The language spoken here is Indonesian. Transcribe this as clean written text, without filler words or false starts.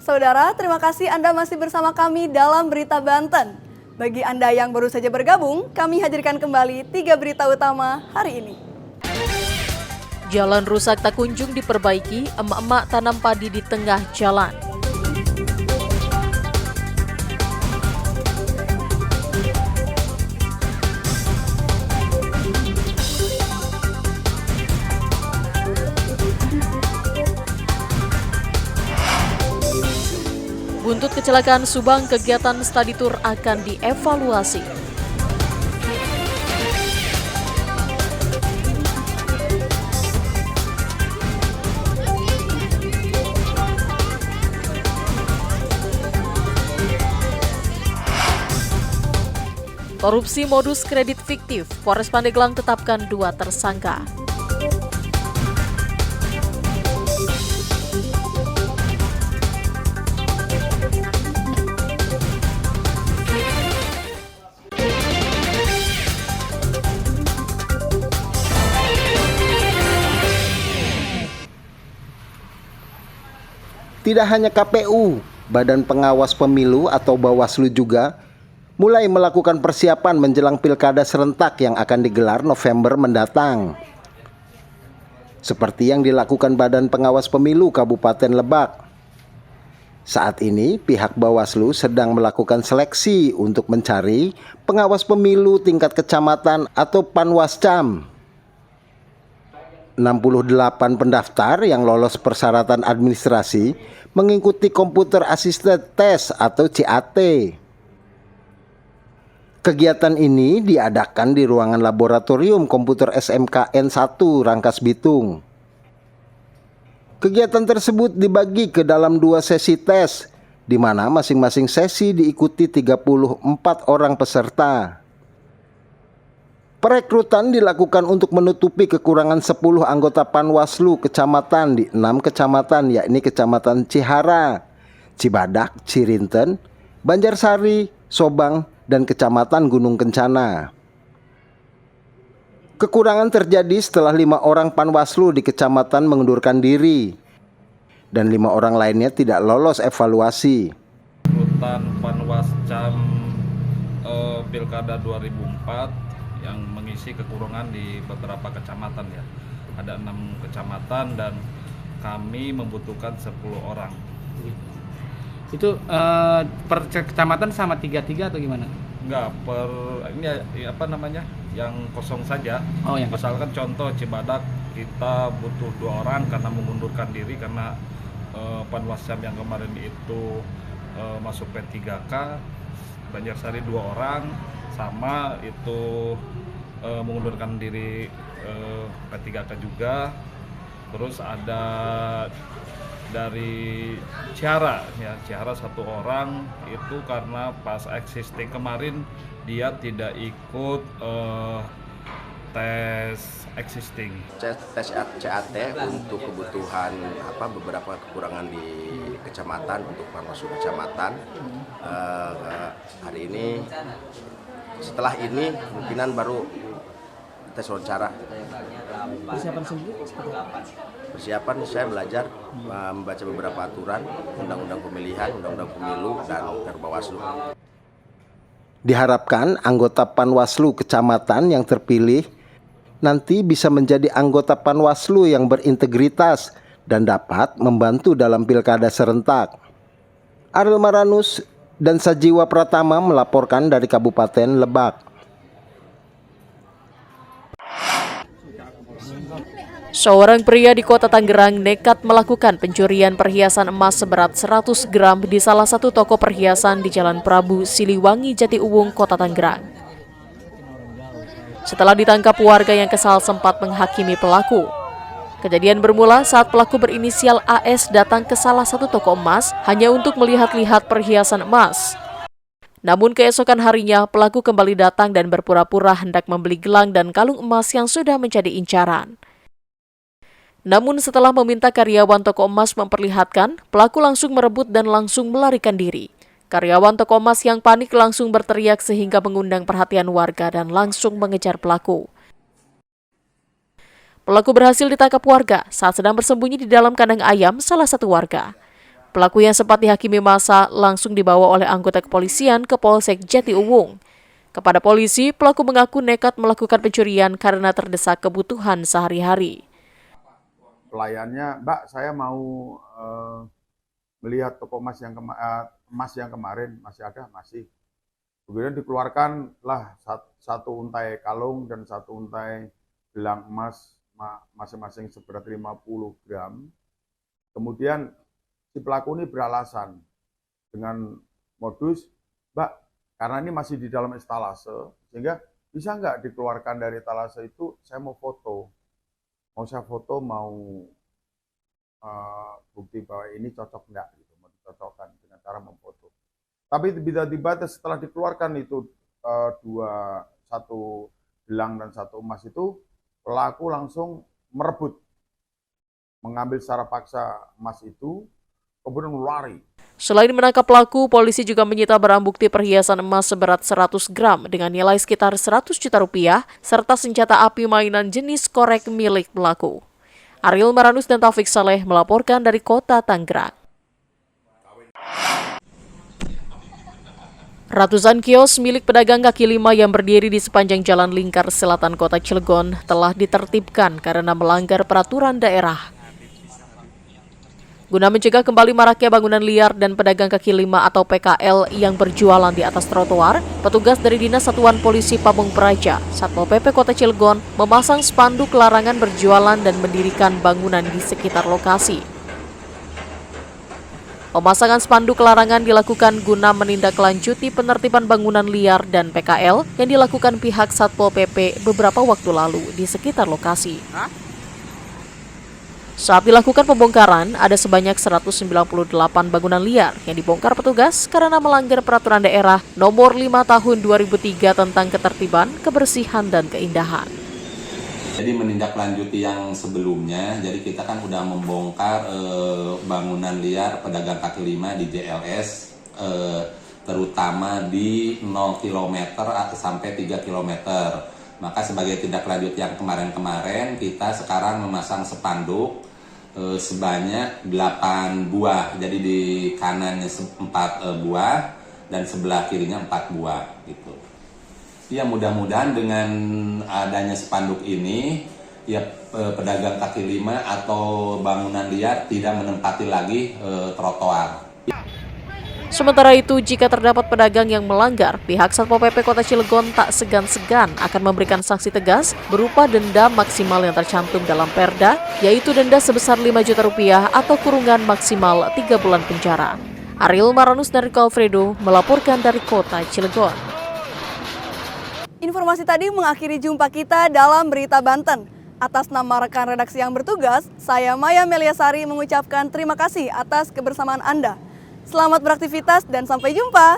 Saudara, terima kasih Anda masih bersama kami dalam Berita Banten. Bagi Anda yang baru saja bergabung, kami hadirkan kembali 3 berita utama hari ini. Jalan rusak tak kunjung diperbaiki, emak-emak tanam padi di tengah jalan. Buntut kecelakaan Subang, kegiatan study tour akan dievaluasi. Korupsi modus kredit fiktif, Polres Pandeglang tetapkan 2 tersangka. Tidak hanya KPU, Badan Pengawas Pemilu atau Bawaslu juga mulai melakukan persiapan menjelang pilkada serentak yang akan digelar November mendatang. Seperti yang dilakukan Badan Pengawas Pemilu Kabupaten Lebak. Saat ini pihak Bawaslu sedang melakukan seleksi untuk mencari pengawas pemilu tingkat kecamatan atau Panwascam. 68 pendaftar yang lolos persyaratan administrasi mengikuti Computer Assisted Test atau CAT. Kegiatan ini diadakan di ruangan laboratorium komputer SMKN 1 Rangkas Bitung. Kegiatan tersebut dibagi ke dalam 2 sesi tes, di mana masing-masing sesi diikuti 34 orang peserta. Perekrutan dilakukan untuk menutupi kekurangan 10 anggota Panwaslu kecamatan di 6 kecamatan, yakni Kecamatan Cihara, Cibadak, Cirinten, Banjarsari, Sobang, dan Kecamatan Gunung Kencana. Kekurangan terjadi setelah 5 orang Panwaslu di kecamatan mengundurkan diri dan 5 orang lainnya tidak lolos evaluasi. Rutan Panwascam Pilkada 2004 yang mengisi kekurangan di beberapa kecamatan ya. Ada 6 kecamatan dan kami membutuhkan 10 orang. Itu per kecamatan sama 3-3 atau gimana? Enggak, ini apa namanya? Yang kosong saja. Oh, yang kosong. Misalkan contoh Cibadak kita butuh 2 orang karena mengundurkan diri karena Panwascam yang kemarin itu masuk P3K. Banjarsari 2 orang sama itu mengundurkan diri P3K juga. Terus ada dari Cihara ya, Cihara 1 orang itu karena pas existing kemarin dia tidak ikut tes existing. Tes CAT untuk kebutuhan beberapa kekurangan di kecamatan untuk Panwaslu kecamatan. Hari ini setelah ini kemungkinan baru tes wawancara. Persiapan sendiri? Persiapan saya belajar membaca beberapa aturan, undang-undang pemilihan, undang-undang pemilu, dan Bawaslu. Diharapkan anggota Panwaslu kecamatan yang terpilih nanti bisa menjadi anggota Panwaslu yang berintegritas dan dapat membantu dalam pilkada serentak. Ariel Maranus dan Sajiwa Pratama melaporkan dari Kabupaten Lebak. Seorang pria di Kota Tangerang nekat melakukan pencurian perhiasan emas seberat 100 gram di salah satu toko perhiasan di Jalan Prabu Siliwangi, Jatiuwung, Kota Tangerang. Setelah ditangkap, warga yang kesal sempat menghakimi pelaku. Kejadian bermula saat pelaku berinisial AS datang ke salah satu toko emas hanya untuk melihat-lihat perhiasan emas. Namun keesokan harinya, pelaku kembali datang dan berpura-pura hendak membeli gelang dan kalung emas yang sudah menjadi incaran. Namun setelah meminta karyawan toko emas memperlihatkan, pelaku langsung merebut dan langsung melarikan diri. Karyawan toko emas yang panik langsung berteriak sehingga mengundang perhatian warga dan langsung mengejar pelaku. Pelaku berhasil ditangkap warga saat sedang bersembunyi di dalam kandang ayam salah satu warga. Pelaku yang sempat dihakimi massa langsung dibawa oleh anggota kepolisian ke Polsek Jatiuwung. Kepada polisi, pelaku mengaku nekat melakukan pencurian karena terdesak kebutuhan sehari-hari. Pelayannya, Mbak, saya mau melihat toko emas yang kemarin masih ada, masih. Kemudian dikeluarkanlah satu untai kalung dan satu untai gelang emas masing-masing seberat 50 gram. Kemudian si pelaku ini beralasan dengan modus, Mbak, karena ini masih di dalam etalase, sehingga bisa nggak dikeluarkan dari etalase itu, saya mau foto. Mau saya foto, mau bukti bahwa ini cocok nggak, gitu, mau dicocokkan dengan cara memfoto. Tapi tiba-tiba setelah dikeluarkan itu satu gelang dan satu emas itu, pelaku langsung merebut, mengambil secara paksa emas itu, kemudian lari. Selain menangkap pelaku, polisi juga menyita barang bukti perhiasan emas seberat 100 gram dengan nilai sekitar 100 juta rupiah, serta senjata api mainan jenis korek milik pelaku. Ariel Maranus dan Taufik Saleh melaporkan dari Kota Tangerang. Ratusan kios milik pedagang kaki lima yang berdiri di sepanjang Jalan Lingkar Selatan Kota Cilegon telah ditertibkan karena melanggar peraturan daerah. Guna mencegah kembali maraknya bangunan liar dan pedagang kaki lima atau PKL yang berjualan di atas trotoar, petugas dari Dinas Satuan Polisi Pamung Praja, Satpol PP Kota Cilegon, memasang spanduk larangan berjualan dan mendirikan bangunan di sekitar lokasi. Pemasangan spanduk larangan dilakukan guna menindaklanjuti penertiban bangunan liar dan PKL yang dilakukan pihak Satpol PP beberapa waktu lalu di sekitar lokasi. Saat dilakukan pembongkaran, ada sebanyak 198 bangunan liar yang dibongkar petugas karena melanggar peraturan daerah nomor 5 tahun 2003 tentang ketertiban, kebersihan, dan keindahan. Jadi menindaklanjuti yang sebelumnya, jadi kita kan udah membongkar bangunan liar pedagang kaki lima di JLS, terutama di 0 km sampai 3 km. Maka sebagai tindak lanjut yang kemarin-kemarin, kita sekarang memasang spanduk sebanyak 8 buah. Jadi di kanannya 4 buah dan sebelah kirinya 4 buah gitu. Ya mudah-mudahan dengan adanya spanduk ini, ya pedagang kaki lima atau bangunan liar tidak menempati lagi trotoar. Sementara itu, jika terdapat pedagang yang melanggar, pihak Satpol PP Kota Cilegon tak segan-segan akan memberikan sanksi tegas berupa denda maksimal yang tercantum dalam Perda, yaitu denda sebesar 5 juta rupiah atau kurungan maksimal 3 bulan penjara. Ariel Maranus dan Rico Alfredo melaporkan dari Kota Cilegon. Informasi tadi mengakhiri jumpa kita dalam Berita Banten. Atas nama rekan redaksi yang bertugas, saya Maya Meliasari mengucapkan terima kasih atas kebersamaan Anda. Selamat beraktivitas dan sampai jumpa.